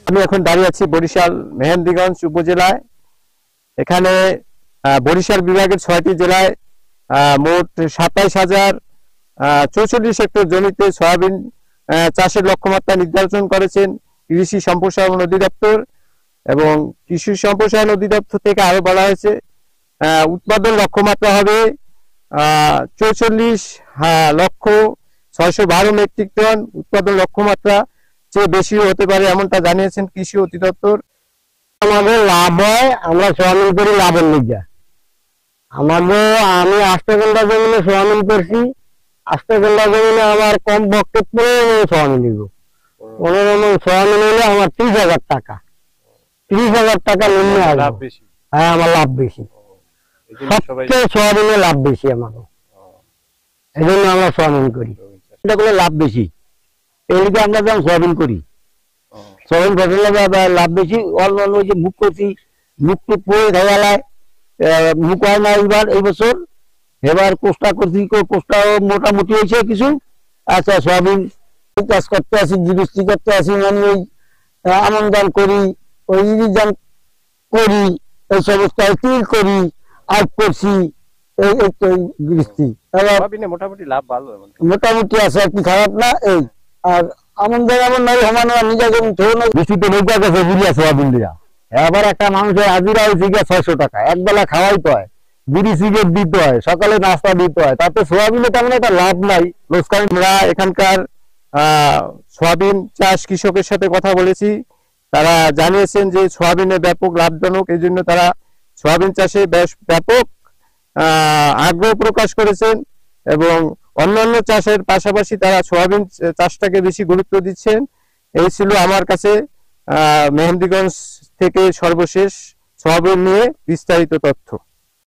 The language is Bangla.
আমি এখন দাঁড়িয়ে আছি বরিশাল মেহেন্দিগঞ্জ উপজেলায়। এখানে বরিশাল বিভাগের 6টি জেলায় মোট 27,044 হেক্টর জমিতে সয়াবিন চাষের লক্ষ্যমাত্রা নির্ধারণ করেছেন কৃষি সম্প্রসারণ অধিদপ্তর। এবং কৃষি সম্প্রসারণ অধিদপ্তর থেকে আরো বলা হয়েছে উৎপাদন লক্ষ্যমাত্রা হবে 44,612 মেট্রিক টন। উৎপাদন লক্ষ্যমাত্রা চেয়ে বেশি হতে পারে এমনটা জানিয়েছেন কৃষি অধিদপ্তর। আমাদের লাভ হয়, আমরা সোয়াবিন করি লাভের লিগে। আমি 8 ঘন্টা জমিনে সোয়াবিন করছি। 8 ঘন্টা জমিনে আমার কম পক্ষে 15 সোয়াবিন দিব। 15 সোয়াবিন হলে আমার 30,000 টাকা। 30,000 টাকা নিম্ন আসবে। হ্যাঁ, আমার লাভ বেশি, সবচেয়ে সোয়াবিনে লাভ বেশি আমার, এই জন্য আমরা সোয়াবিন করি। এটা করলে লাভ বেশি, এই লিগে আমরা যখন সোয়াবিন করি। সোয়াবিন ফসলের লাভ বেশি। অন্য যে মুখ করছি, মুখ টুক পরে খেয়ালায় মুখ হয় না এই বছর। এবার কোষ্টা করছি, কোষ্টাও মোটামুটি হয়েছে কিছু। আচ্ছা, সোয়াবিন চাষ করতে আসি, গৃহস্থী করতে আসি, মানে ওই আমন ধান করি, ওই ইরি ধান করি, এই সমস্ত তিল করি, আখ করছি, এই তো গৃহস্থী। মোটামুটি লাভ ভালো, মোটামুটি আছে, আর কি খারাপ না। এই আর আমাদের এমন নয় সমান নিজে বৃষ্টিতে নৌকা গেছে বুড়িয়া সোয়াবিন দিয়া। এবার একটা মানুষের হাজিরা হয়েছে গিয়ে 600 টাকা। একবেলা খাওয়াইতে হয়, বিড়ি সিগারেট দিতে হয়, সকালে নাস্তা দিতে হয়, তাতে সোয়াবিনে তেমন একটা লাভ নাই, লোকসান। আমরা এখানকার সোয়াবিন চাষ কৃষকের সাথে কথা বলেছি। তারা জানিয়েছেন যে সোয়াবিনে ব্যাপক লাভজনক, এই জন্য তারা সোয়াবিন চাষে বেশ ব্যাপক আগ্রহ প্রকাশ করেছেন এবং অন্যান্য চাষের পাশাপাশি তারা সোয়াবিন চাষটাকে বেশি গুরুত্ব দিচ্ছেন। এই ছিল আমার কাছে মেহেন্দিগঞ্জ থেকে সর্বশেষ সোয়াবিন নিয়ে বিস্তারিত তথ্য।